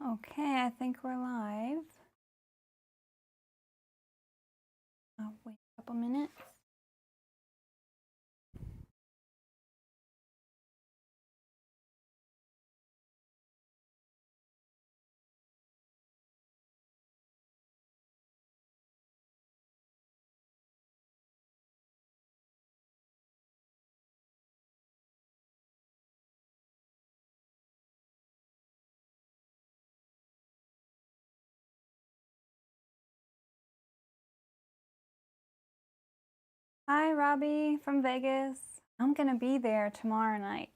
Okay, I think we're live. I'll wait a couple minutes. Hi, Robbie from Vegas. I'm gonna be there tomorrow night.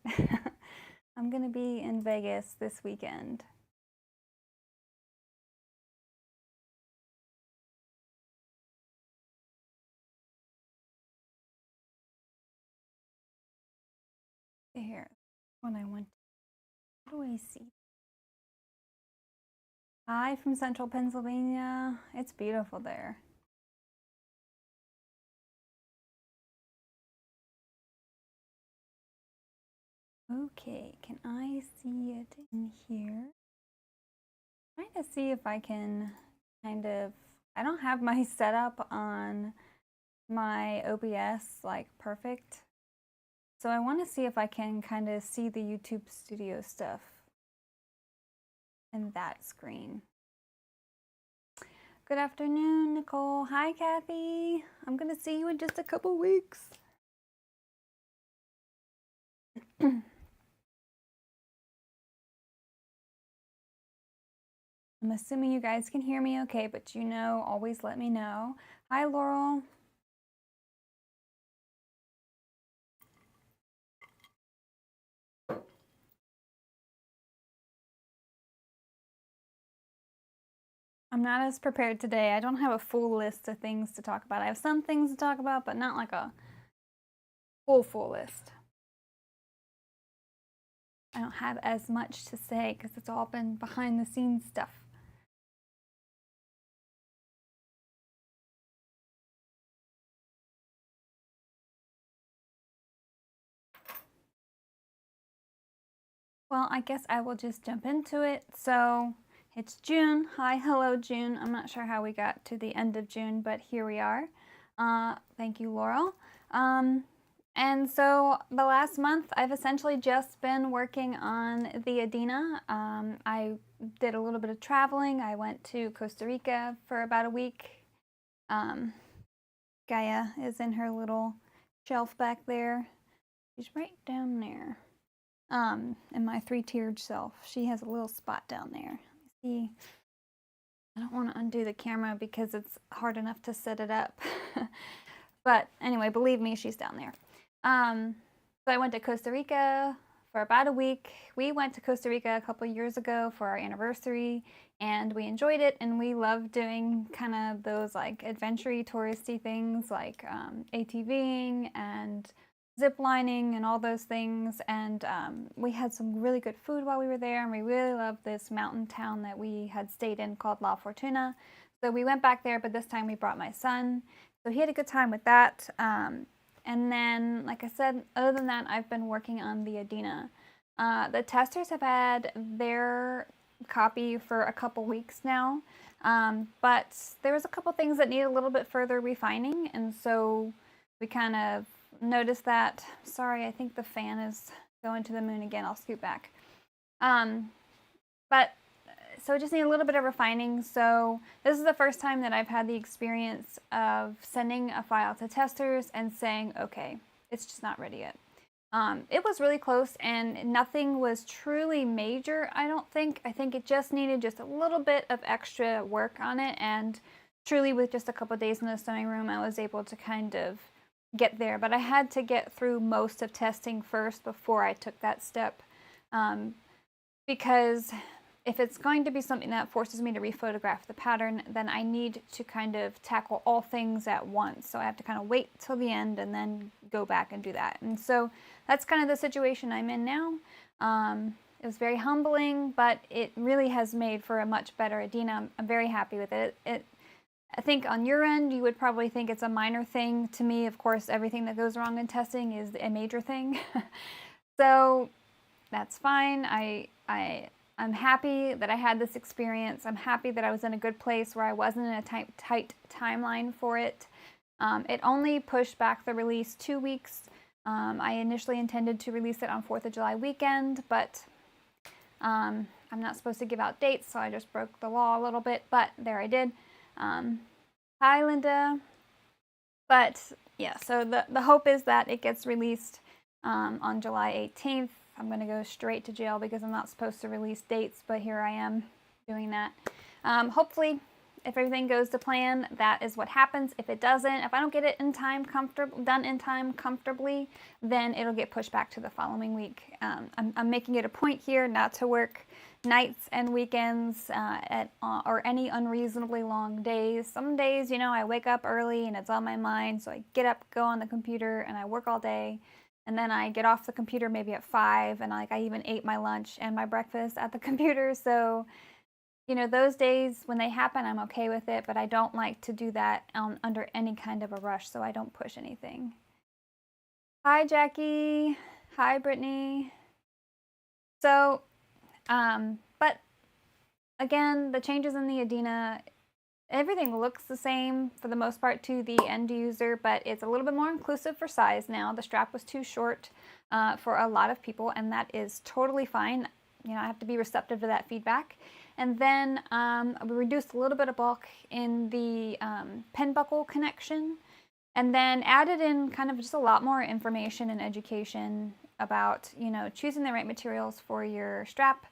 I'm gonna be in Vegas this weekend. Here, when I went, what do I see? Hi from Central Pennsylvania. It's beautiful there. Okay, can I see it in here? Trying to see if I can kind of, I don't have my setup on my OBS like perfect. So I want to see if I can kind of see the YouTube Studio stuff in that screen. Good afternoon, Nicole. Hi, Kathy. I'm going to see you in just a couple weeks. I'm assuming you guys can hear me okay, but you know, always let me know. Hi, Laurel. I'm not as prepared today. I don't have a full list of things to talk about. I have some things to talk about, but not like a full list. I don't have as much to say because it's all been behind the scenes stuff. Well, I guess I will just jump into it. So it's June. Hi, hello, June. I'm not sure how we got to the end of June, but here we are. Thank you, Laurel. And so the last month, I've essentially just been working on the Adena. I did a little bit of traveling. I went to Costa Rica for about a week. Gaia is in her little shelf back there. She's right down there. In my three-tiered shelf. She has a little spot down there. See, I don't want to undo the camera because it's hard enough to set it up. But anyway, believe me, she's down there. So I went to Costa Rica for about a week. We went to Costa Rica a couple years ago for our anniversary, and we enjoyed it, and we love doing kind of those like adventure-y, touristy things like ATVing and zip lining and all those things. And we had some really good food while we were there, and we really loved this mountain town that we had stayed in called La Fortuna. So we went back there, but this time we brought my son. So he had a good time with that. And then, like I said, other than that, I've been working on the Adena. The testers have had their copy for a couple weeks now, but there was a couple things that need a little bit further refining, and so we kind of noticed that. Sorry, I think the fan is going to the moon again. I'll scoot back. But so it just needs a little bit of refining. So this is the first time that I've had the experience of sending a file to testers and saying, okay, it's just not ready yet. It was really close, and nothing was truly major, I don't think. I think it just needed just a little bit of extra work on it, and truly with just a couple days in the sewing room, I was able to kind of get there. But I had to get through most of testing first before I took that step, because if it's going to be something that forces me to rephotograph the pattern, then I need to kind of tackle all things at once. So I have to kind of wait till the end and then go back and do that. And so that's kind of the situation I'm in now. It was very humbling, but it really has made for a much better Adena. I'm very happy with it. I think on your end, you would probably think it's a minor thing. To me, of course, everything that goes wrong in testing is a major thing. So that's fine. I'm happy that I had this experience. I'm happy that I was in a good place where I wasn't in a tight timeline for it. It only pushed back the release 2 weeks. I initially intended to release it on 4th of July weekend, but I'm not supposed to give out dates, so I just broke the law a little bit, but there I did. Hi, Linda. But yeah, so the hope is that it gets released on July 18th. I'm going to go straight to jail because I'm not supposed to release dates, but here I am doing that. Hopefully, if everything goes to plan, that is what happens. If it doesn't, if I don't get it in time, done in time comfortably, then it'll get pushed back to the following week. I'm making it a point here not to work nights and weekends or any unreasonably long days. Some days, you know, I wake up early and it's on my mind, so I get up, go on the computer, and I work all day. And then I get off the computer maybe at 5, and I even ate my lunch and my breakfast at the computer. So, you know, those days when they happen, I'm okay with it, but I don't like to do that under any kind of a rush, so I don't push anything. Hi, Jackie. Hi, Brittany. So, but again, the changes in the Adena, everything looks the same for the most part to the end user, but it's a little bit more inclusive for size now. The strap was too short for a lot of people, and that is totally fine. You know, I have to be receptive to that feedback. And then we reduced a little bit of bulk in the pen buckle connection, and then added in kind of just a lot more information and education about, you know, choosing the right materials for your strap.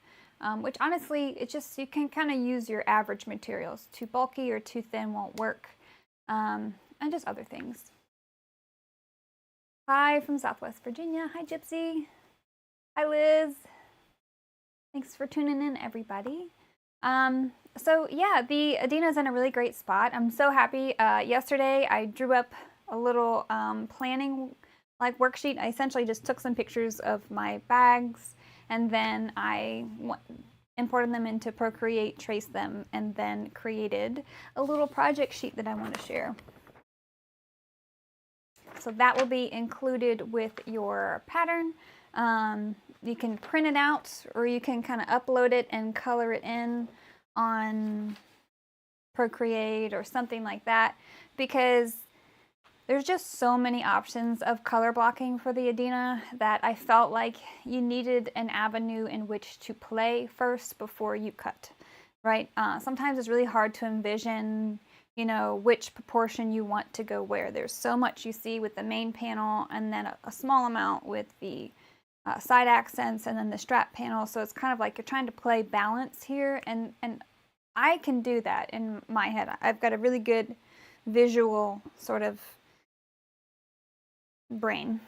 Which honestly, it's just, you can kind of use your average materials. Too bulky or too thin won't work. And just other things. Hi from Southwest Virginia. Hi, Gypsy. Hi, Liz. Thanks for tuning in, everybody. So yeah, the Adena's in a really great spot. I'm so happy. Yesterday, I drew up a little planning like worksheet. I essentially just took some pictures of my bags, and then I imported them into Procreate, traced them, and then created a little project sheet that I want to share. So that will be included with your pattern. You can print it out, or you can kind of upload it and color it in on Procreate or something like that, because there's just so many options of color blocking for the Adena that I felt like you needed an avenue in which to play first before you cut, right? Sometimes it's really hard to envision, you know, which proportion you want to go where. There's so much you see with the main panel, and then a small amount with the side accents, and then the strap panel. So it's kind of like you're trying to play balance here, and I can do that in my head. I've got a really good visual sort of brain,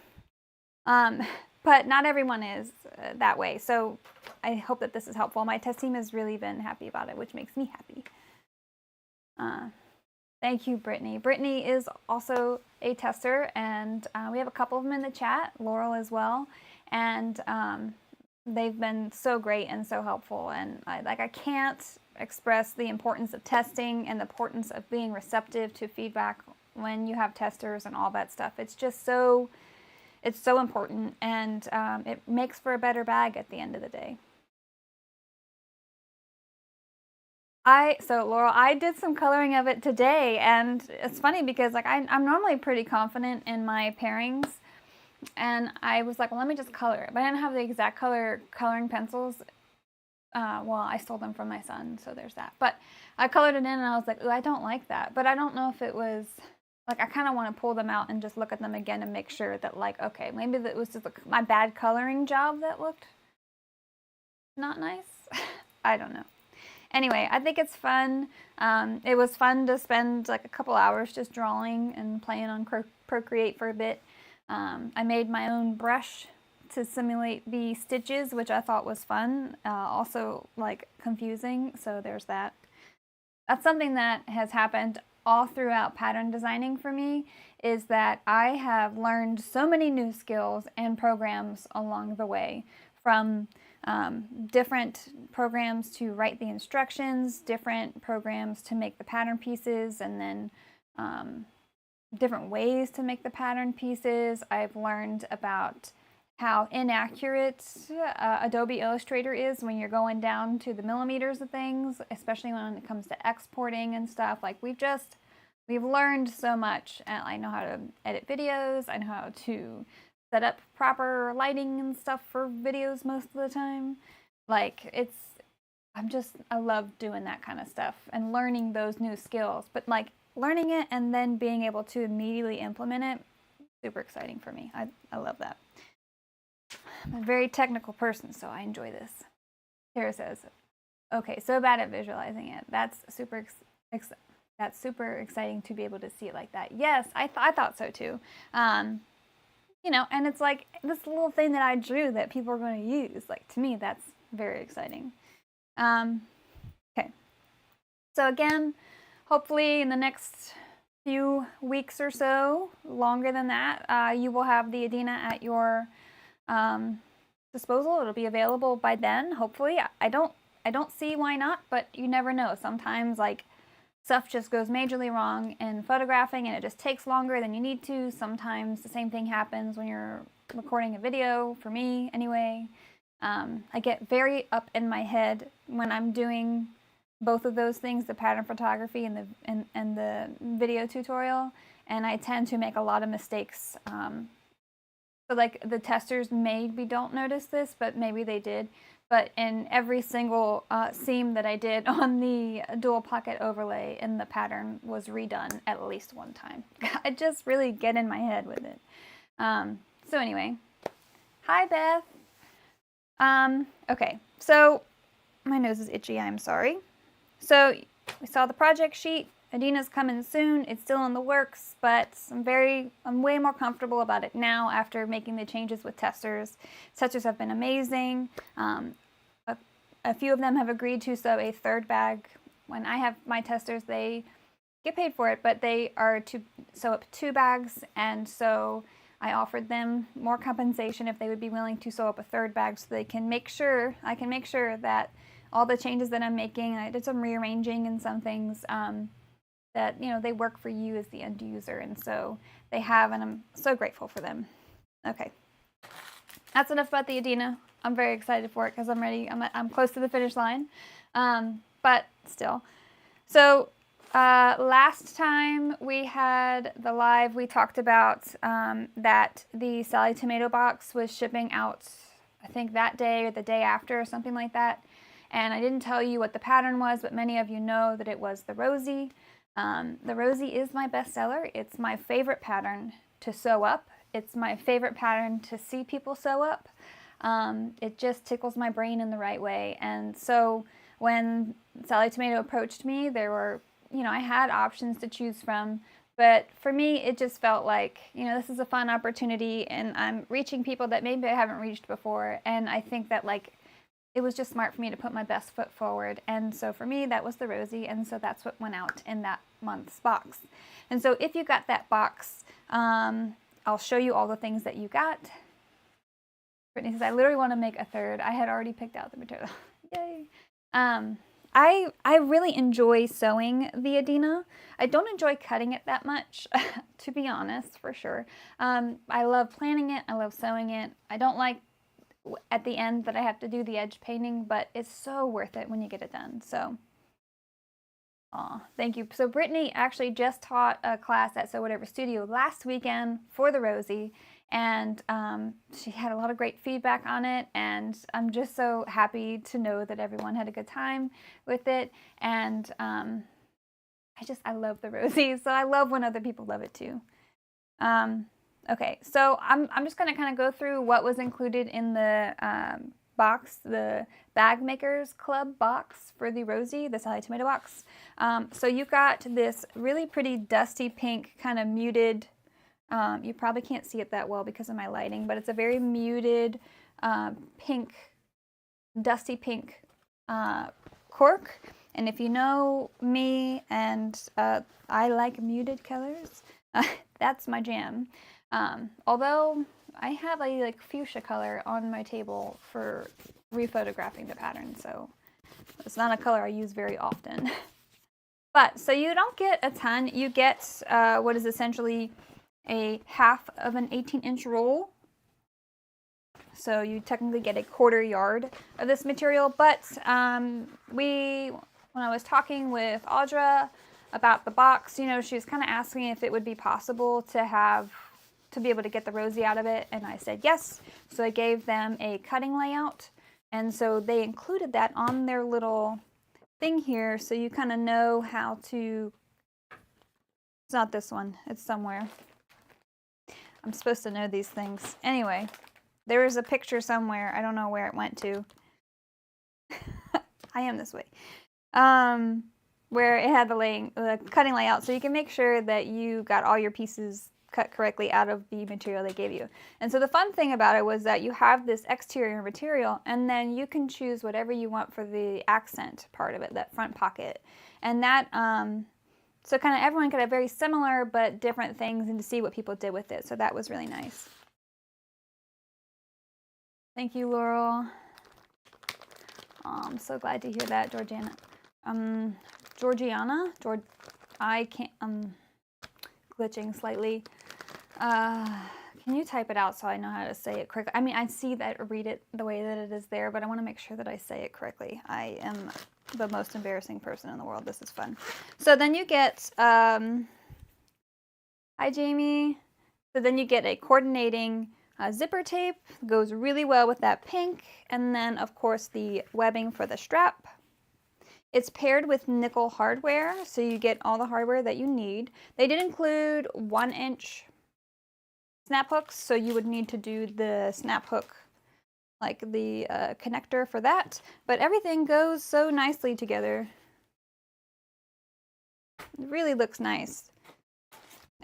but not everyone is that way. So I hope that this is helpful. My test team has really been happy about it, which makes me happy. Thank you, Brittany. Brittany is also a tester, and we have a couple of them in the chat, Laurel as well, and they've been so great and so helpful. And I can't express the importance of testing and the importance of being receptive to feedback when you have testers and all that stuff. It's just so, it's so important, and it makes for a better bag at the end of the day. So Laurel, I did some coloring of it today, and it's funny because like I'm normally pretty confident in my pairings, and I was like, well, let me just color it. But I didn't have the exact coloring pencils. Well, I stole them from my son, so there's that. But I colored it in, and I was like, ooh, I don't like that. But I don't know if it was, like, I kind of want to pull them out and just look at them again and make sure that, like, okay, maybe that was just my bad coloring job that looked not nice. I don't know. Anyway, I think it's fun. It was fun to spend like a couple hours just drawing and playing on Procreate for a bit. I made my own brush to simulate the stitches, which I thought was fun. Also like confusing, so there's that. That's something that has happened all throughout pattern designing for me, is that I have learned so many new skills and programs along the way, from different programs to write the instructions, different programs to make the pattern pieces, and then different ways to make the pattern pieces. I've learned about how inaccurate Adobe Illustrator is when you're going down to the millimeters of things, especially when it comes to exporting and stuff. Like we've learned so much. I know how to edit videos. I know how to set up proper lighting and stuff for videos most of the time. Like I love doing that kind of stuff and learning those new skills. But like learning it and then being able to immediately implement it, super exciting for me. I love that. I'm a very technical person, so I enjoy this. Tara says, okay, so bad at visualizing it. That's super exciting to be able to see it like that. Yes, I thought so too. You know, and it's like this little thing that I drew that people are going to use. Like, to me, that's very exciting. Okay. So again, hopefully in the next few weeks or so, longer than that, you will have the Adena at your disposal. It'll be available by then, hopefully. I don't see why not, but you never know. Sometimes like stuff just goes majorly wrong in photographing and it just takes longer than you need to. Sometimes the same thing happens when you're recording a video, for me anyway. I get very up in my head when I'm doing both of those things, the pattern photography and the video tutorial, and I tend to make a lot of mistakes. So like the testers maybe don't notice this, but maybe they did. But in every single seam that I did on the dual pocket overlay in the pattern was redone at least one time. I just really get in my head with it. So anyway, hi Beth. Okay, so my nose is itchy, I'm sorry. So we saw the project sheet. Adena's coming soon. It's still in the works, but I'm way more comfortable about it now after making the changes with testers. Testers have been amazing. A few of them have agreed to sew a third bag. When I have my testers, they get paid for it, but they are to sew up 2 bags, and so I offered them more compensation if they would be willing to sew up a third bag so I can make sure that all the changes that I'm making, I did some rearranging and some things, that, you know, they work for you as the end user, and so they have, and I'm so grateful for them. Okay, that's enough about the Adena. I'm very excited for it because I'm ready. I'm close to the finish line, but still. So last time we had the live, we talked about that the Sally Tomato box was shipping out, I think that day or the day after or something like that. And I didn't tell you what the pattern was, but many of you know that it was the Rosie. The Rosie is my bestseller. It's my favorite pattern to sew up. It's my favorite pattern to see people sew up. It just tickles my brain in the right way. And so when Sally Tomato approached me, there were, you know, I had options to choose from, but for me, it just felt like, you know, this is a fun opportunity and I'm reaching people that maybe I haven't reached before. And I think that like, it was just smart for me to put my best foot forward. And so for me, that was the Rosie. And so that's what went out in that month's box. And so if you got that box, I'll show you all the things that you got. Brittany says, I literally want to make a third. I had already picked out the material. Yay. I really enjoy sewing the Adena. I don't enjoy cutting it that much, to be honest, for sure. I love planning it. I love sewing it. I don't like at the end that I have to do the edge painting, but it's so worth it when you get it done. So, aw, thank you. So Brittany actually just taught a class at Sew Whatever Studio last weekend for the Rosie, and she had a lot of great feedback on it, and I'm just so happy to know that everyone had a good time with it. And I love the Rosie, so I love when other people love it too. Okay, so I'm just going to kind of go through what was included in the box, the Bag Makers Club box for the Rosie, the Sally Tomato box. So you got this really pretty dusty pink, kind of muted, you probably can't see it that well because of my lighting, but it's a very muted pink, dusty pink cork. And if you know me, and I like muted colors, that's my jam. Although I have a like fuchsia color on my table for rephotographing the pattern, so it's not a color I use very often. But so you don't get a ton. You get what is essentially a half of an 18-inch roll So you technically get a 1/4 yard of this material. But when I was talking with Audra about the box, you know, she was kind of asking if it would be possible to be able to get the rosy out of it, and I said yes. So I gave them a cutting layout, and so they included that on their little thing here, so you kind of know how to. It's not this one, it's somewhere. I'm supposed to know these things. Anyway, there is a picture somewhere. I don't know where it went to. I am this way. Where it had the cutting layout, so you can make sure that you got all your pieces cut correctly out of the material they gave you. And so the fun thing about it was that you have this exterior material, and then you can choose whatever you want for the accent part of it, that front pocket. And that, so kind of everyone could have very similar but different things, and to see what people did with it. So that was really nice. Thank you, Laurel. Oh, I'm so glad to hear that, Georgiana. Georgiana? I can't, glitching slightly. Can you type it out so I know how to say it correctly? I mean, I see that, read it the way that it is there, but I want to make sure that I say it correctly. I am the most embarrassing person in the world. This is fun. So then you get, hi Jamie. So then you get a coordinating zipper tape. Goes really well with that pink. And then of course the webbing for the strap. It's paired with nickel hardware, so you get all the hardware that you need. They did include 1-inch snap hooks, so you would need to do the snap hook, like the connector for that. But everything goes so nicely together. It really looks nice.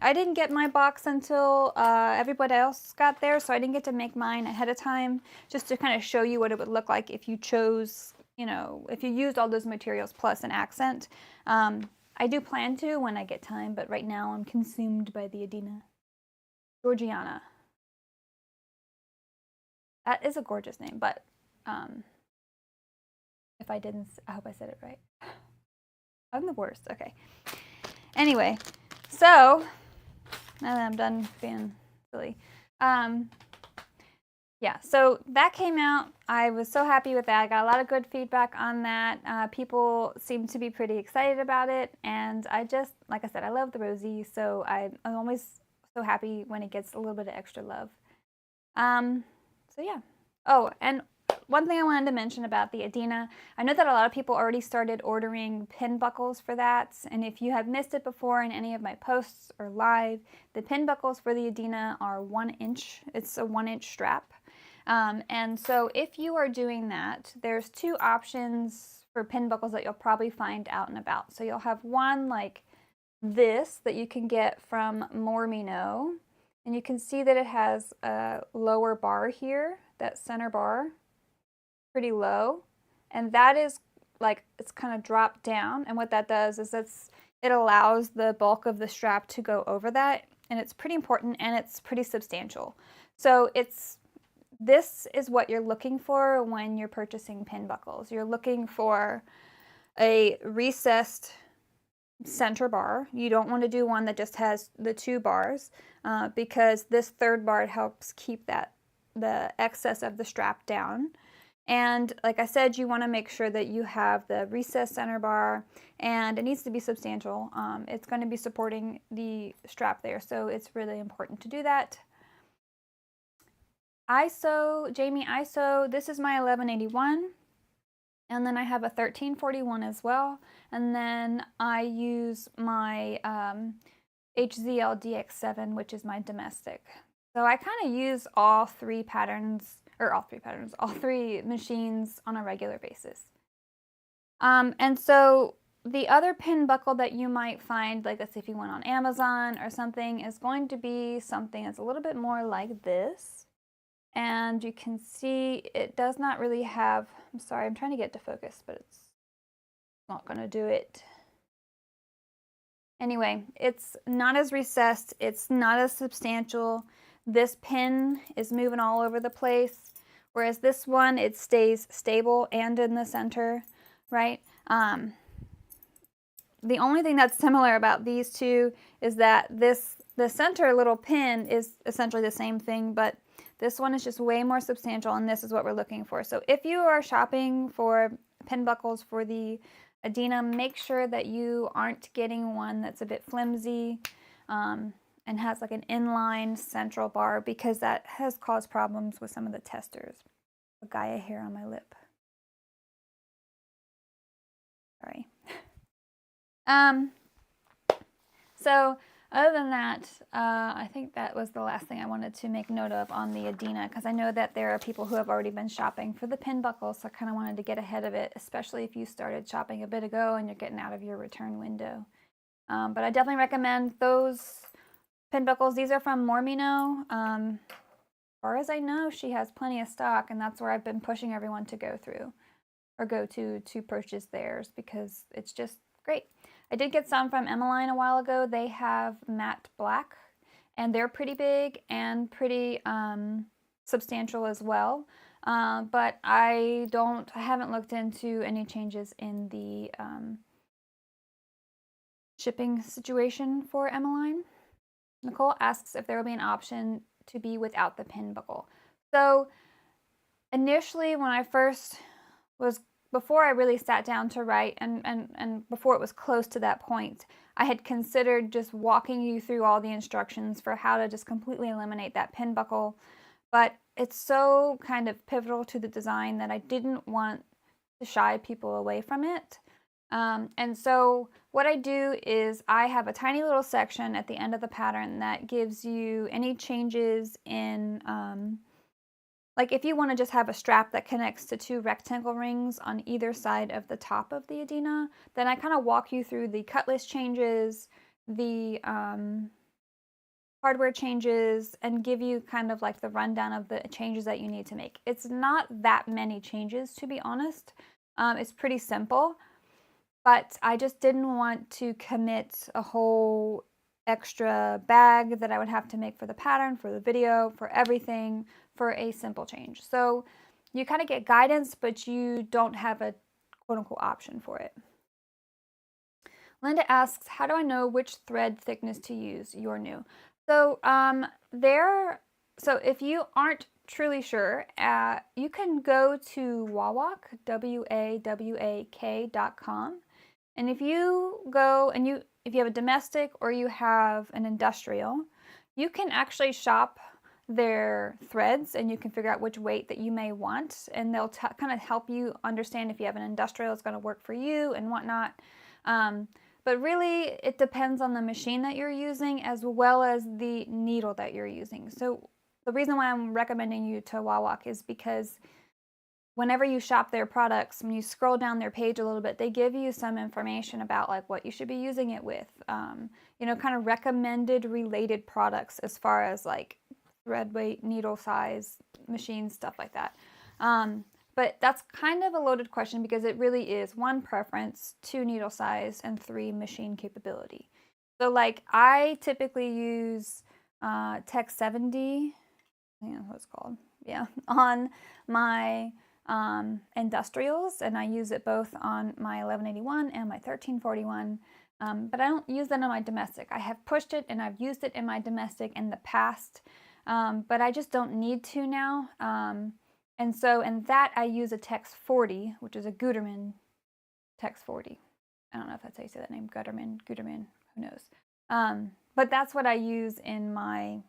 I didn't get my box until everybody else got there, so I didn't get to make mine ahead of time, just to kind of show you what it would look like if you chose, you know, if you used all those materials plus an accent. I do plan to when I get time, but right now I'm consumed by the Adena. Georgiana. That is a gorgeous name, but if I didn't, I hope I said it right. I'm the worst. Okay. Anyway, so now that I'm done being silly. Yeah, so that came out. I was so happy with that. I got a lot of good feedback on that. People seem to be pretty excited about it. And I just, like I said, I love the rosy. So I'm always so happy when it gets a little bit of extra love. So yeah. Oh, and one thing I wanted to mention about the Adena, I know that a lot of people already started ordering pin buckles for that. And if you have missed it before in any of my posts or live, the pin buckles for the Adena are 1 inch. It's a 1-inch strap. And so if you are doing that, there's 2 options for pin buckles that you'll probably find out and about. So you'll have one like this that you can get from Mormino, and you can see that it has a lower bar here, that center bar, pretty low, and that is like, it's kind of dropped down, and what that does is it allows the bulk of the strap to go over that, and it's pretty important, and it's pretty substantial. So this is what you're looking for when you're purchasing pin buckles. You're looking for a recessed center bar. You don't want to do one that just has the 2 bars because this 3rd bar helps keep the excess of the strap down. And like I said, you want to make sure that you have the recessed center bar, and it needs to be substantial. It's going to be supporting the strap there, so it's really important to do that. ISO, Jamie ISO, this is my 1181, and then I have a 1341 as well, and then I use my HZL DX7, which is my domestic. So I kind of use all 3 machines on a regular basis. And so the other pin buckle that you might find, like let's say if you went on Amazon or something, is going to be something that's a little bit more like this. And you can see it does not really have, I'm sorry, I'm trying to get to focus, but it's not going to do it. Anyway, it's not as recessed, it's not as substantial. This pin is moving all over the place, whereas this one, it stays stable and in the center, right? The only thing that's similar about these 2 is that the center little pin is essentially the same thing, but This one is just way more substantial, and this is what we're looking for. So if you are shopping for pin buckles for the Adena, make sure that you aren't getting one that's a bit flimsy and has like an inline central bar, because that has caused problems with some of the testers. A Gaia hair on my lip. Sorry. So other than that, I think that was the last thing I wanted to make note of on the Adena, because I know that there are people who have already been shopping for the pin buckles, so I kind of wanted to get ahead of it, especially if you started shopping a bit ago and you're getting out of your return window. But I definitely recommend those pin buckles. These are from Mormino. As far as I know, she has plenty of stock, and that's where I've been pushing everyone to go through or go to purchase theirs, because it's just great. I did get some from Emmeline a while ago. They have matte black, and they're pretty big and pretty substantial as well. But I haven't looked into any changes in the shipping situation for Emmeline. Nicole asks if there will be an option to be without the pin buckle. So initially, when I first before I really sat down to write, and before it was close to that point, I had considered just walking you through all the instructions for how to just completely eliminate that pin buckle. But it's so kind of pivotal to the design that I didn't want to shy people away from it. And so what I do is I have a tiny little section at the end of the pattern that gives you any changes in, like if you want to just have a strap that connects to 2 rectangle rings on either side of the top of the Adena, then I kind of walk you through the cut list changes, the hardware changes, and give you kind of like the rundown of the changes that you need to make. It's not that many changes, to be honest. It's pretty simple. But I just didn't want to commit a whole extra bag that I would have to make for the pattern, for the video, for everything, for a simple change. So you kind of get guidance, but you don't have a quote-unquote option for it. Linda asks, how do I know which thread thickness to use? You're new. So so if you aren't truly sure, you can go to Wawak, WAWAK.com. And if you go and if you have a domestic or you have an industrial, you can actually shop their threads, and you can figure out which weight that you may want, and they'll kind of help you understand if you have an industrial, it's going to work for you and whatnot. But really, it depends on the machine that you're using as well as the needle that you're using. So the reason why I'm recommending you to Wawak is because whenever you shop their products, when you scroll down their page a little bit, they give you some information about like what you should be using it with, you know, kind of recommended related products as far as like thread weight, needle size, machine, stuff like that. But that's kind of a loaded question, because it really is 1, preference, 2, needle size, and 3, machine capability. So like I typically use Tech 70, I think that's what it's called, yeah, on my industrials, and I use it both on my 1181 and my 1341, but I don't use that on my domestic. I have pushed it and I've used it in my domestic in the past, but I just don't need to now, and so in that I use a Tex 40, which is a Gutermann Tex 40. I don't know if that's how you say that name, Gutermann, who knows, but that's what I use in my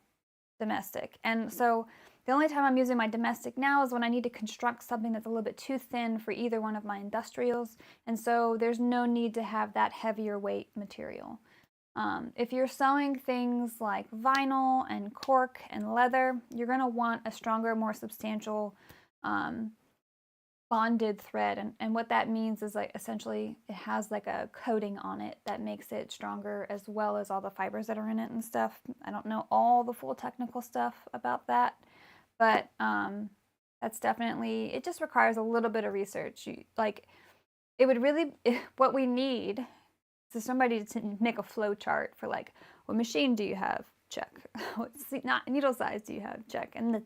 domestic. And so the only time I'm using my domestic now is when I need to construct something that's a little bit too thin for either one of my industrials, and so there's no need to have that heavier weight material. If you're sewing things like vinyl and cork and leather, you're going to want a stronger, more substantial bonded thread, and what that means is like essentially it has like a coating on it that makes it stronger, as well as all the fibers that are in it and stuff. I don't know all the full technical stuff about that, but that's definitely, it just requires a little bit of research. Like it would really, what we need is somebody to make a flow chart for like, what machine do you have? Check. What needle size do you have? Check. And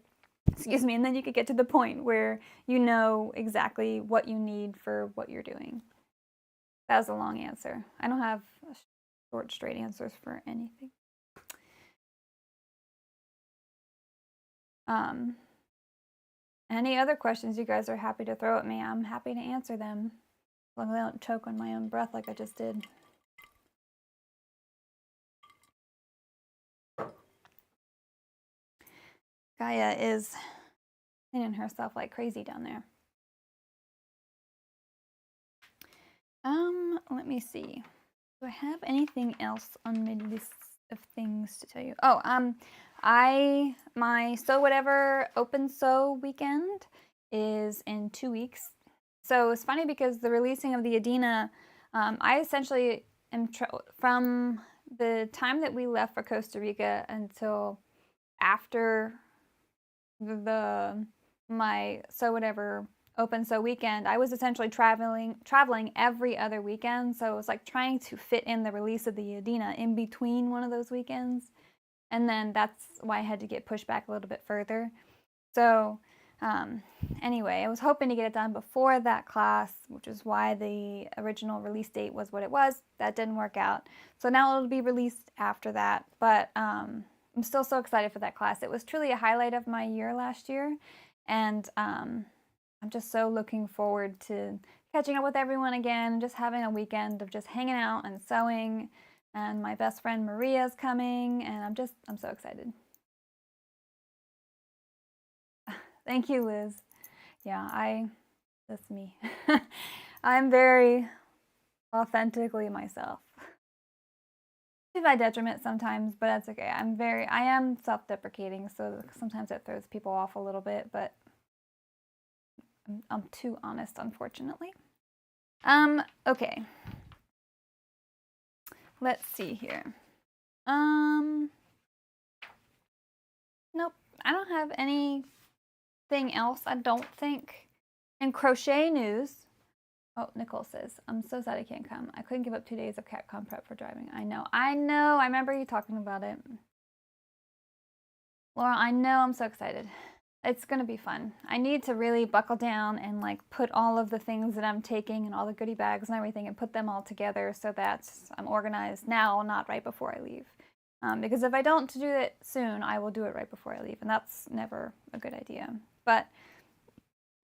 excuse me, and then you could get to the point where you know exactly what you need for what you're doing. That was a long answer. I don't have short, straight answers for anything. Any other questions you guys are happy to throw at me, I'm happy to answer them. As long as I don't choke on my own breath like I just did. Gaia is cleaning herself like crazy down there. Let me see. Do I have anything else on my list of things to tell you? Oh, my Sew Whatever Open Sew weekend is in 2 weeks. So it's funny because the releasing of the Adena, I essentially am from the time that we left for Costa Rica until after my Sew Whatever Open Sew weekend, I was essentially traveling every other weekend. So it was like trying to fit in the release of the Adena in between one of those weekends. And then that's why I had to get pushed back a little bit further. So anyway, I was hoping to get it done before that class, which is why the original release date was what it was. That didn't work out. So now it'll be released after that. But I'm still so excited for that class. It was truly a highlight of my year last year. And I'm just so looking forward to catching up with everyone again and just having a weekend of just hanging out and sewing. And my best friend Maria's coming, and I'm so excited. Thank you, Liz. Yeah, that's me. I'm very authentically myself. To my detriment sometimes, but that's okay. I am self-deprecating, so sometimes it throws people off a little bit, but I'm too honest, unfortunately. Okay. Let's see here. Nope, I don't have anything else, I don't think. In crochet news, oh, Nicole says, I'm so sad I can't come. I couldn't give up 2 days of CatCon prep for driving. I know. I remember you talking about it. Laura, I know, I'm so excited. It's gonna be fun. I need to really buckle down and like put all of the things that I'm taking and all the goodie bags and everything and put them all together so that I'm organized now, not right before I leave. Because if I don't do it soon, I will do it right before I leave, and that's never a good idea. But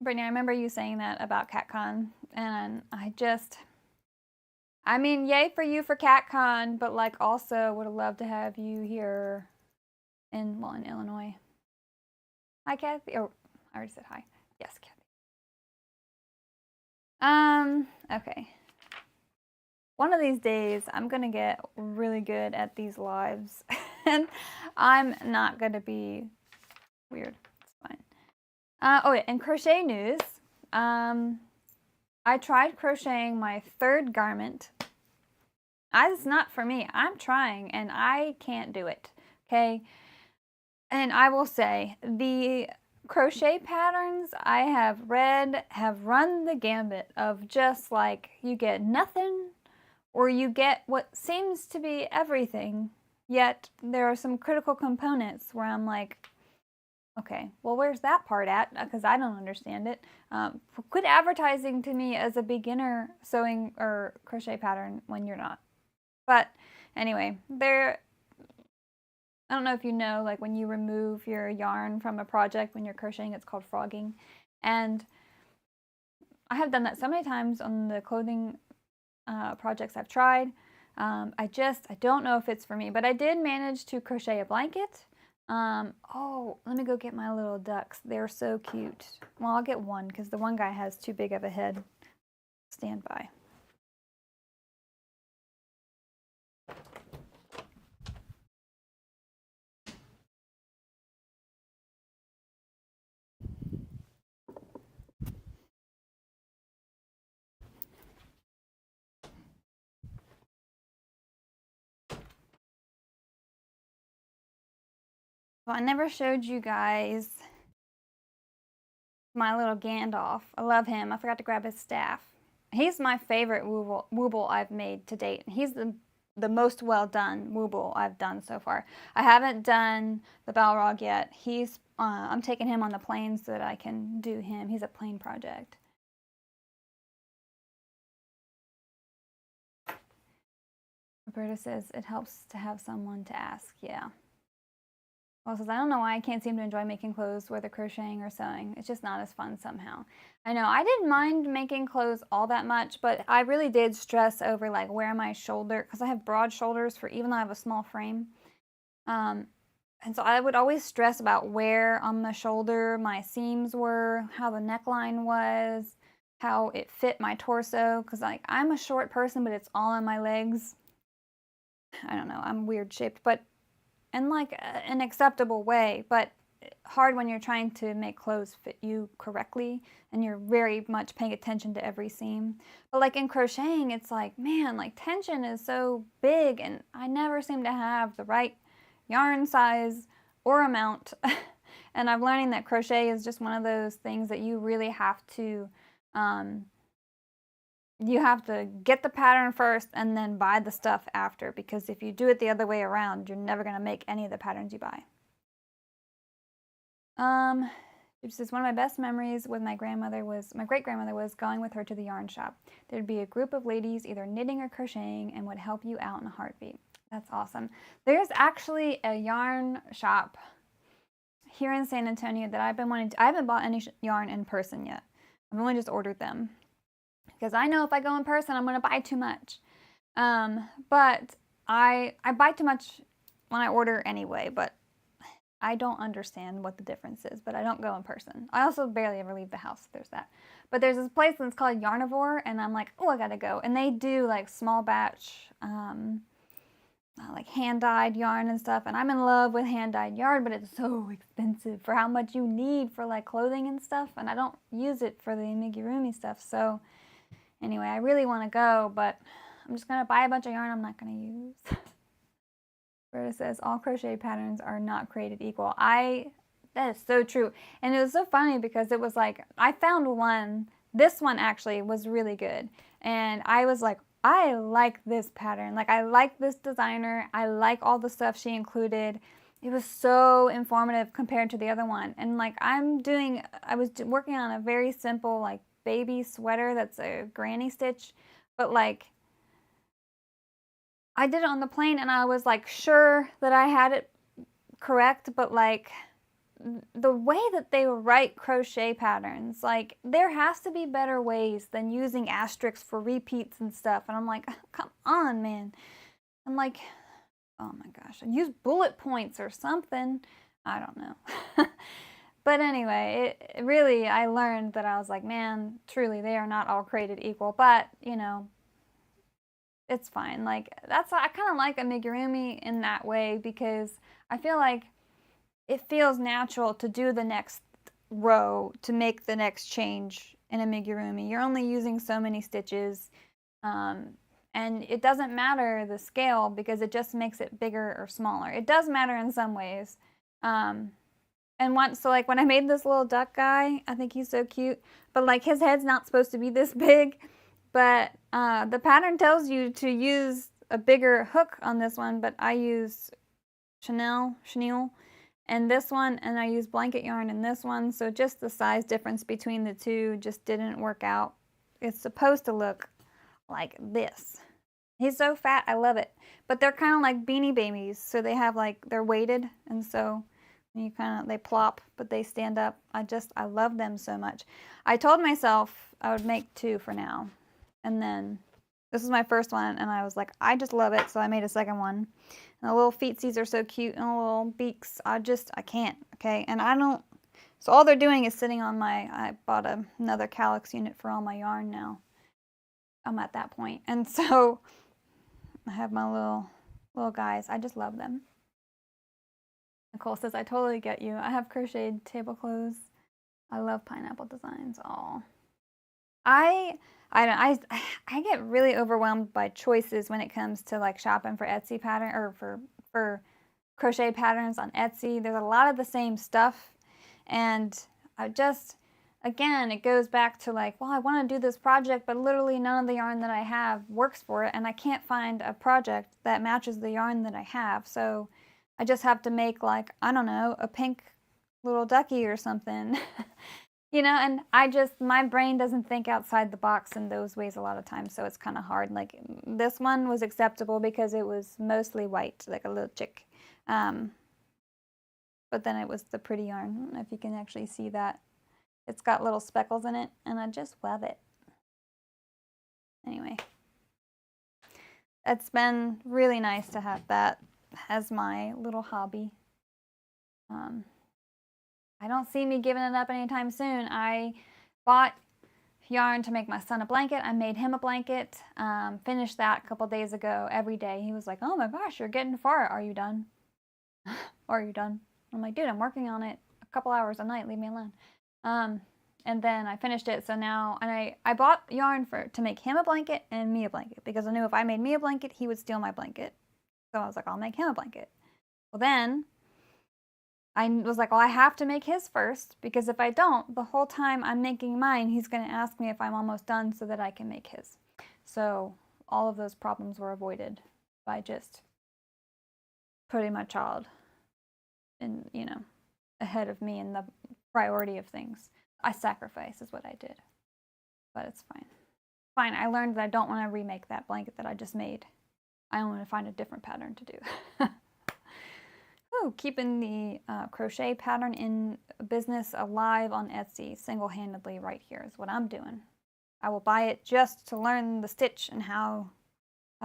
Brittany, I remember you saying that about CatCon, and I mean, yay for you for CatCon, but like also would have loved to have you here in Illinois. Hi, Kathy. Oh, I already said hi. Yes, Kathy. Okay. One of these days, I'm gonna get really good at these lives, and I'm not gonna be weird. It's fine. Oh, yeah, and crochet news. I tried crocheting my 3rd garment. It's not for me. I'm trying, and I can't do it. Okay. And I will say, the crochet patterns I have read have run the gambit of just like you get nothing or you get what seems to be everything, yet there are some critical components where I'm like, okay, well, where's that part at? Because I don't understand it. Quit advertising to me as a beginner sewing or crochet pattern when you're not. But anyway, I don't know if you know, like when you remove your yarn from a project when you're crocheting, it's called frogging. And I have done that so many times on the clothing projects I've tried. I don't know if it's for me, but I did manage to crochet a blanket. Oh, let me go get my little ducks. They're so cute. Well, I'll get one because the one guy has too big of a head. Stand by. Well, I never showed you guys my little Gandalf. I love him. I forgot to grab his staff. He's my favorite wooble I've made to date. He's the most well done wooble I've done so far. I haven't done the Balrog yet. I'm taking him on the planes so that I can do him. He's a plane project. Roberta says it helps to have someone to ask. Yeah. Well, says, I don't know why I can't seem to enjoy making clothes, whether crocheting or sewing. It's just not as fun somehow. I know, I didn't mind making clothes all that much, but I really did stress over like where my shoulder, because I have broad shoulders for even though I have a small frame. And so I would always stress about where on the shoulder my seams were, how the neckline was, how it fit my torso, because like I'm a short person, but it's all on my legs. I don't know, I'm weird shaped, but in like an acceptable way, but hard when you're trying to make clothes fit you correctly and you're very much paying attention to every seam. But like in crocheting, it's like, man, like tension is so big and I never seem to have the right yarn size or amount. And I'm learning that crochet is just one of those things that you really have to get the pattern first and then buy the stuff after, because if you do it the other way around, you're never going to make any of the patterns you buy. It says, one of my best memories with my great-grandmother was going with her to the yarn shop. There'd be a group of ladies either knitting or crocheting and would help you out in a heartbeat. That's awesome. There's actually a yarn shop here in San Antonio that I've been wanting to, I haven't bought any yarn in person yet. I've only just ordered them. Because I know if I go in person, I'm going to buy too much. But I buy too much when I order anyway, but I don't understand what the difference is, but I don't go in person. I also barely ever leave the house, there's that. But there's this place that's called Yarnivore, and I'm like, oh, I gotta go. And they do like small batch, like hand-dyed yarn and stuff, and I'm in love with hand-dyed yarn, but it's so expensive for how much you need for like clothing and stuff, and I don't use it for the amigurumi stuff, so anyway, I really want to go, but I'm just going to buy a bunch of yarn I'm not going to use. Berta says, all crochet patterns are not created equal. That is so true. And it was so funny because it was like, I found one, this one actually was really good. And I was like, I like this pattern. Like, I like this designer. I like all the stuff she included. It was so informative compared to the other one. And like, I was working on a very simple, like, baby sweater that's a granny stitch, but like I did it on the plane and I was like sure that I had it correct, but like the way that they write crochet patterns, like there has to be better ways than using asterisks for repeats and stuff. And I'm like, come on, man. I'm like, oh my gosh, use bullet points or something. I don't know. But anyway, it really, I learned that I was like, man, truly, they are not all created equal. But, you know, it's fine. Like, I kind of like amigurumi in that way because I feel like it feels natural to do the next row to make the next change in amigurumi. You're only using so many stitches, and it doesn't matter the scale because it just makes it bigger or smaller. It does matter in some ways. And so like when I made this little duck guy, I think he's so cute, but like his head's not supposed to be this big, but the pattern tells you to use a bigger hook on this one, but I use chenille, and this one, and I use blanket yarn in this one, so just the size difference between the two just didn't work out. It's supposed to look like this. He's so fat, I love it. But they're kind of like Beanie Babies, so they have like, they're weighted, and so they plop, but they stand up. I love them so much. I told myself I would make 2 for now. And then this is my first one, and I was like, I just love it, so I made a second one. And the little feetsies are so cute, and the little beaks. I can't, okay? And so all they're doing is sitting on I bought another calyx unit for all my yarn now. I'm at that point. And so I have my little guys. I just love them. Nicole says, I totally get you. I have crocheted tablecloths. I love pineapple designs. Oh, I get really overwhelmed by choices when it comes to like shopping for Etsy pattern or for crochet patterns on Etsy. There's a lot of the same stuff, and again, it goes back to like, well, I want to do this project, but literally none of the yarn that I have works for it, and I can't find a project that matches the yarn that I have. So I just have to make like, I don't know, a pink little ducky or something. You know, and my brain doesn't think outside the box in those ways a lot of times, so it's kind of hard. Like, this one was acceptable because it was mostly white, like a little chick. but then it was the pretty yarn. I don't know if you can actually see that. It's got little speckles in it, and I just love it. Anyway, it's been really nice to have that as my little hobby. I don't see me giving it up anytime soon. I bought yarn to make my son a blanket. I made him a blanket. Finished that a couple days ago every day. He was like, oh my gosh, you're getting far. Are you done? Are you done? I'm like, dude, I'm working on it a couple hours a night. Leave me alone. And then I finished it. So now, and I bought yarn to make him a blanket and me a blanket because I knew if I made me a blanket, he would steal my blanket. So I was like, I'll make him a blanket. Well, then I was like, well, I have to make his first because if I don't, the whole time I'm making mine, he's going to ask me if I'm almost done so that I can make his. So all of those problems were avoided by just putting my child in, you know, ahead of me in the priority of things. I sacrifice is what I did, but it's fine. Fine, I learned that I don't want to remake that blanket that I just made. I want to find a different pattern to do. Ooh, keeping the crochet pattern in business alive on Etsy single-handedly right here is what I'm doing. I will buy it just to learn the stitch and how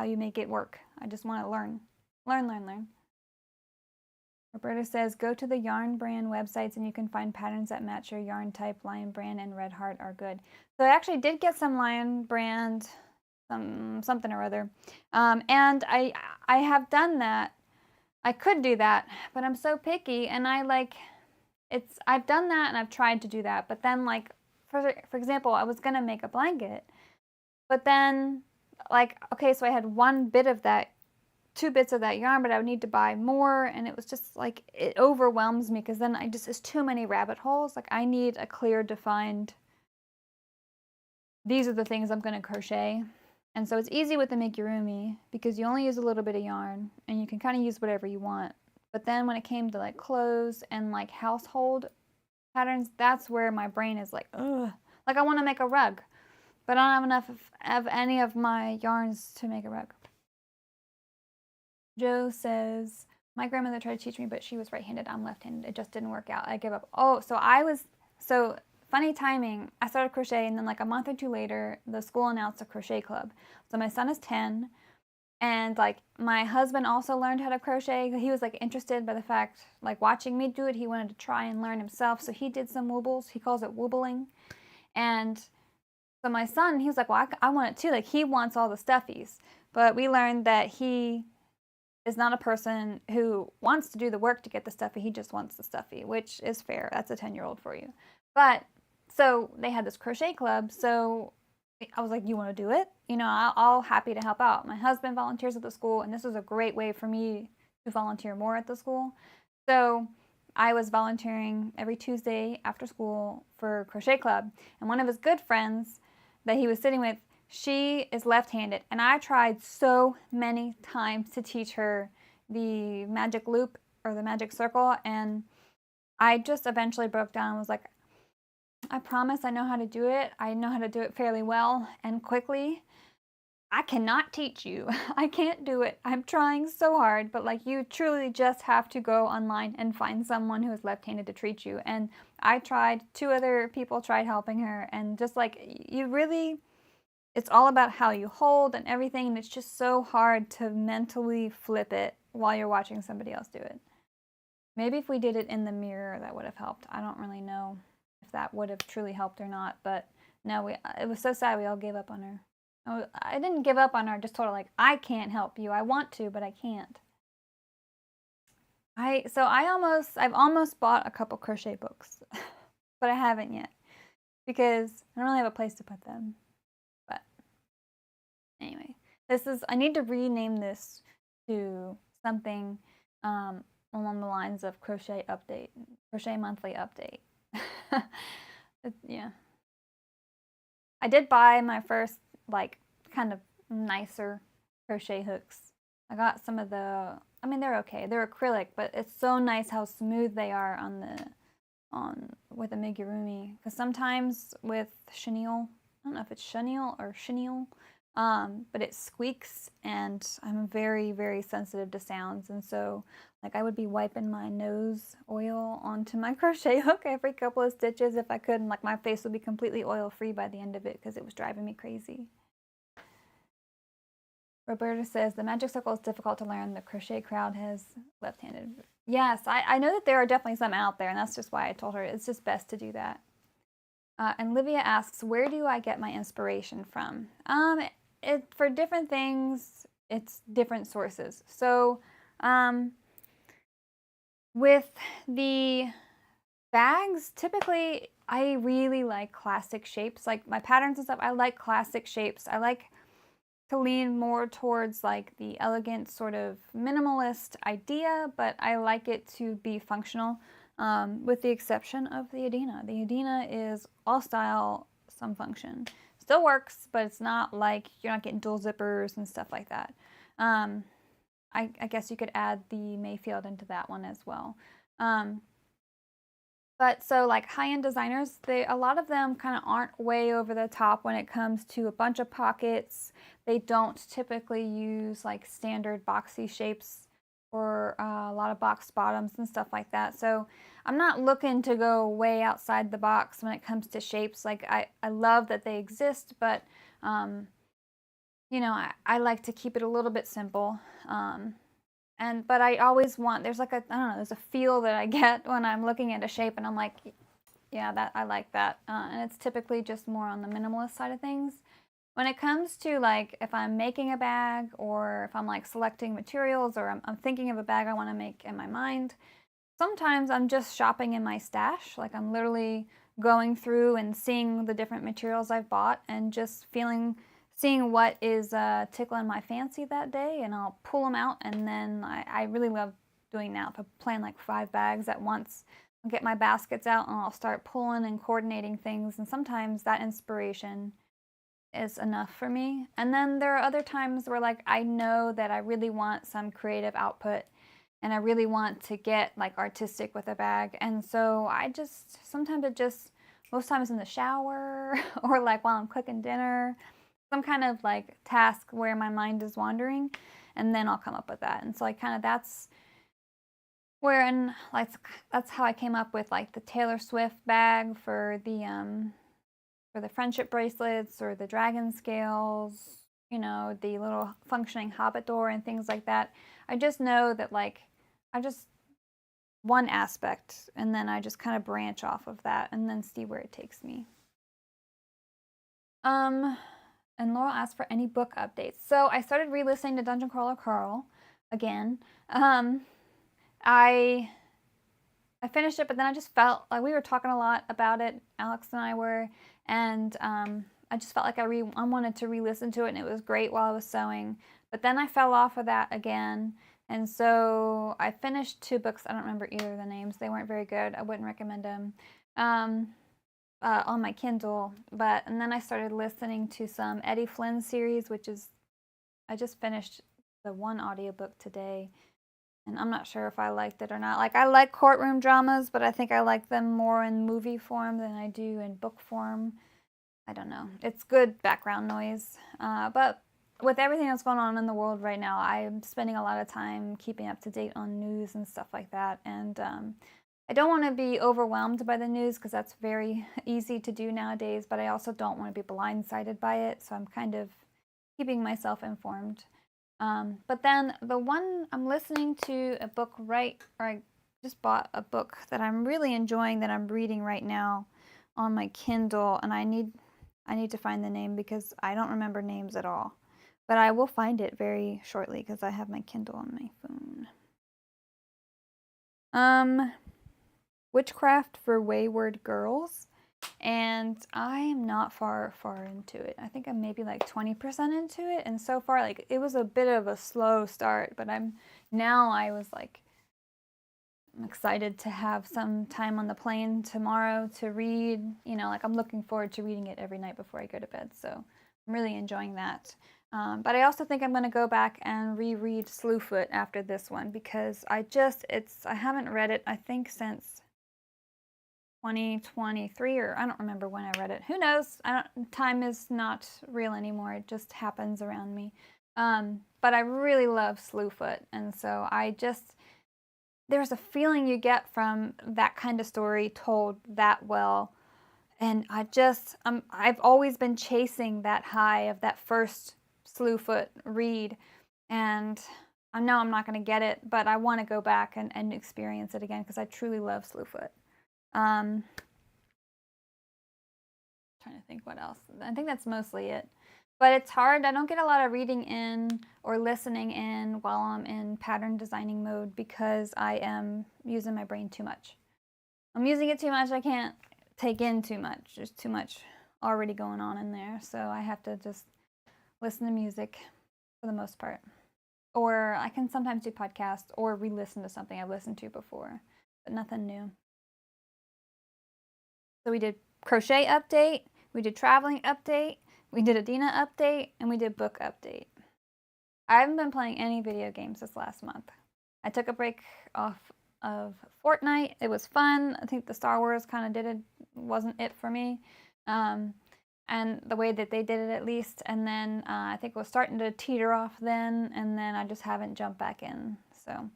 you make it work. I just want to learn. Learn. Roberta says, go to the yarn brand websites and you can find patterns that match your yarn type. Lion brand and Red Heart are good. So I actually did get some Lion brand, something or other. And I have done that. I could do that, but I'm so picky and I've done that and I've tried to do that. But then like, for example, I was going to make a blanket, but then like, okay, so I had two bits of that yarn, but I would need to buy more. And it was just like, it overwhelms me because then it's too many rabbit holes. Like I need a clear defined, these are the things I'm going to crochet. And so it's easy with the amigurumi because you only use a little bit of yarn and you can kind of use whatever you want. But then when it came to like clothes and like household patterns, that's where my brain is like, ugh. Like I want to make a rug, but I don't have enough of any of my yarns to make a rug. Joe says, my grandmother tried to teach me, but she was right-handed. I'm left-handed. It just didn't work out. I gave up. Oh, so funny timing. I started crochet and then like a month or two later, the school announced a crochet club. So my son is 10 and like my husband also learned how to crochet. He was like interested by the fact, like watching me do it, he wanted to try and learn himself. So he did some woobles. He calls it woobling. And so my son, he was like, well, I want it too. Like he wants all the stuffies, but we learned that he is not a person who wants to do the work to get the stuffy. He just wants the stuffy, which is fair. That's a 10-year-old for you. But so they had this crochet club. So I was like, you want to do it? You know, I'll happy to help out. My husband volunteers at the school, and this was a great way for me to volunteer more at the school. So I was volunteering every Tuesday after school for crochet club. And one of his good friends that he was sitting with, she is left-handed, and I tried so many times to teach her the magic loop or the magic circle, and I just eventually broke down and was like, I promise I know how to do it. I know how to do it fairly well and quickly. I cannot teach you. I can't do it. I'm trying so hard, but like you truly just have to go online and find someone who is left-handed to treat you. And I tried, 2 other people tried helping her, and just like it's all about how you hold and everything, and it's just so hard to mentally flip it while you're watching somebody else do it. Maybe if we did it in the mirror, that would have helped. I don't really know if that would have truly helped or not, but no, it was so sad we all gave up on her. I didn't give up on her, just told her like, I can't help you. I want to, but I can't. I've almost bought a couple crochet books, but I haven't yet because I don't really have a place to put them. But anyway, I need to rename this to something along the lines of Crochet Monthly Update. Yeah. I did buy my first like kind of nicer crochet hooks. I got some of they're okay. They're acrylic, but it's so nice how smooth they are with amigurumi. Because sometimes with chenille, I don't know if it's chenille or chenille, but it squeaks, and I'm very, very sensitive to sounds. And so like I would be wiping my nose oil onto my crochet hook every couple of stitches if I could, and like my face would be completely oil free by the end of it because it was driving me crazy. Roberta says, the magic circle is difficult to learn. The crochet crowd has left-handed. Yes, I know that there are definitely some out there, and that's just why I told her it's just best to do that. And Livia asks, where do I get my inspiration from? For different things, it's different sources. So with the bags, typically I really like classic shapes. Like my patterns and stuff, I like classic shapes. I like to lean more towards like the elegant sort of minimalist idea, but I like it to be functional, with the exception of the Adena. The Adena is all style, some function. Still works, but it's not like you're not getting dual zippers and stuff like that. I guess you could add the Mayfield into that one as well. But so like high-end designers, a lot of them kind of aren't way over the top when it comes to a bunch of pockets. They don't typically use like standard boxy shapes or a lot of boxed bottoms and stuff like that. So I'm not looking to go way outside the box when it comes to shapes. Like I love that they exist, but you know, I like to keep it a little bit simple. But I always want, there's like I don't know, there's a feel that I get when I'm looking at a shape and I'm like, yeah, I like that. And it's typically just more on the minimalist side of things. When it comes to like, if I'm making a bag or if I'm like selecting materials or I'm thinking of a bag I want to make in my mind, sometimes I'm just shopping in my stash. Like I'm literally going through and seeing the different materials I've bought and just seeing what is tickling my fancy that day, and I'll pull them out. And then I really love doing that. If I plan like 5 bags at once, I'll get my baskets out and I'll start pulling and coordinating things. And sometimes that inspiration is enough for me. And then there are other times where like I know that I really want some creative output and I really want to get like artistic with a bag. And so most times in the shower or like while I'm cooking dinner, some kind of like task where my mind is wandering, and then I'll come up with that. And so like kind of that's how I came up with like the Taylor Swift bag for the friendship bracelets or the dragon scales, you know, the little functioning hobbit door and things like that. I just know that like I just one aspect, and then I just kind of branch off of that and then see where it takes me. And Laurel asked for any book updates. So I started re-listening to Dungeon Crawler Carl again. I finished it, but then I just felt like we were talking a lot about it, Alex and I were, and I just felt like I wanted to re-listen to it, and it was great while I was sewing. But then I fell off of that again, and so I finished 2 books. I don't remember either of the names. They weren't very good. I wouldn't recommend them. On my Kindle, and then I started listening to some Eddie Flynn series, I just finished the one audiobook today, and I'm not sure if I liked it or not. Like I like courtroom dramas, but I think I like them more in movie form than I do in book form. I don't know. It's good background noise, but with everything that's going on in the world right now, I'm spending a lot of time keeping up to date on news and stuff like that, and I don't want to be overwhelmed by the news because that's very easy to do nowadays, but I also don't want to be blindsided by it, so I'm kind of keeping myself informed. But then the one I'm listening to a book I just bought a book that I'm really enjoying that I'm reading right now on my Kindle, and I need to find the name because I don't remember names at all. But I will find it very shortly because I have my Kindle on my phone. Witchcraft for Wayward Girls, and I am not far into it. I think I'm maybe like 20% into it, and so far like it was a bit of a slow start, but I'm excited to have some time on the plane tomorrow to read. You know, like I'm looking forward to reading it every night before I go to bed, so I'm really enjoying that. But I also think I'm going to go back and reread Slewfoot after this one because I haven't read it, I think, since 2023, or I don't remember when I read it. Who knows? Time is not real anymore. It just happens around me. But I really love Slewfoot, and so there's a feeling you get from that kind of story told that well. And I've always been chasing that high of that first Slewfoot read, and I know I'm not going to get it, but I want to go back and experience it again because I truly love Slewfoot. Trying to think what else. I think that's mostly it. But it's hard. I don't get a lot of reading in or listening in while I'm in pattern designing mode because I am using my brain too much. I'm using it too much. I can't take in too much. There's too much already going on in there. So I have to just listen to music for the most part. Or I can sometimes do podcasts or re-listen to something I've listened to before, but nothing new. So we did crochet update, we did traveling update, we did Adena update, and we did book update. I haven't been playing any video games this last month. I took a break off of Fortnite. It was fun. I think the Star Wars kind of wasn't it for me. And the way that they did it at least. And then I think it was starting to teeter off then, and then I just haven't jumped back in. So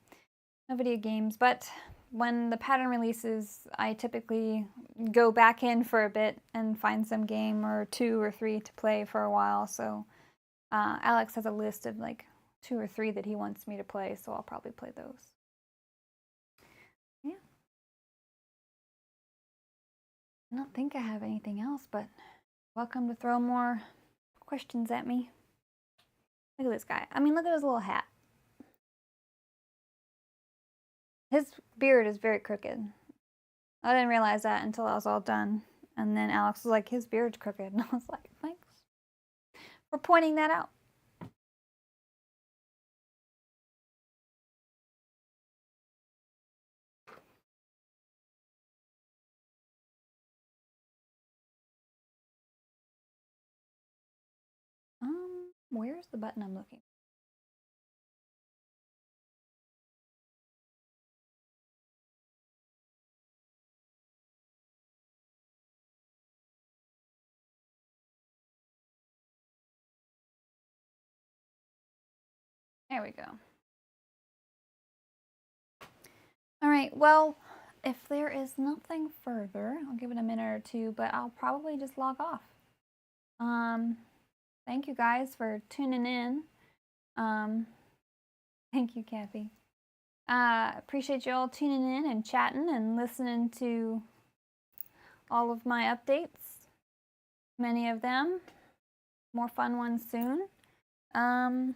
no video games, but when the pattern releases, I typically go back in for a bit and find some game or 2 or 3 to play for a while. So Alex has a list of like 2 or 3 that he wants me to play, so I'll probably play those. Yeah. I don't think I have anything else, but welcome to throw more questions at me. Look at this guy. I mean, look at his little hat. His beard is very crooked. I didn't realize that until I was all done. And then Alex was like, his beard's crooked. And I was like, thanks for pointing that out. Where's the button I'm looking? There we go. All right, well, if there is nothing further, I'll give it a minute or 2, but I'll probably just log off. Thank you guys for tuning in. Thank you, Kathy. Appreciate you all tuning in and chatting and listening to all of my updates. Many of them. More fun ones soon. Yeah.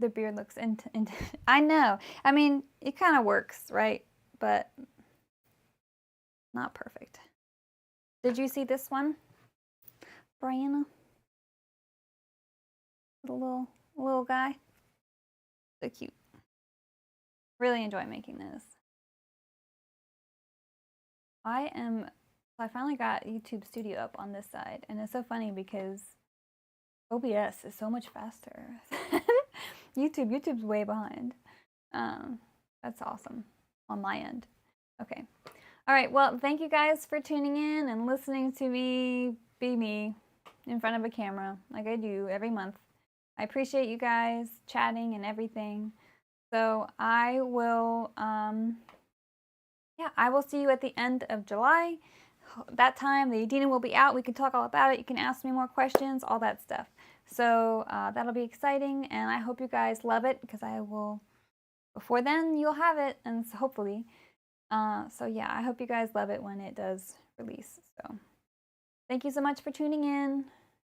The beard looks I know. I mean, it kind of works, right? But not perfect. Did you see this one, Brianna? The little guy. So cute. Really enjoy making this. I finally got YouTube Studio up on this side, and it's so funny because OBS is so much faster than YouTube's way behind. That's awesome on my end. Okay. All right, well, thank you guys for tuning in and listening to me be me in front of a camera like I do every month. I appreciate you guys chatting and everything. So I will, I will see you at the end of July. That time, the Adena will be out. We can talk all about it. You can ask me more questions, all that stuff. So that'll be exciting, and I hope you guys love it because I will, before then, you'll have it, and so hopefully. So yeah, I hope you guys love it when it does release. So thank you so much for tuning in,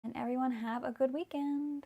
and everyone have a good weekend.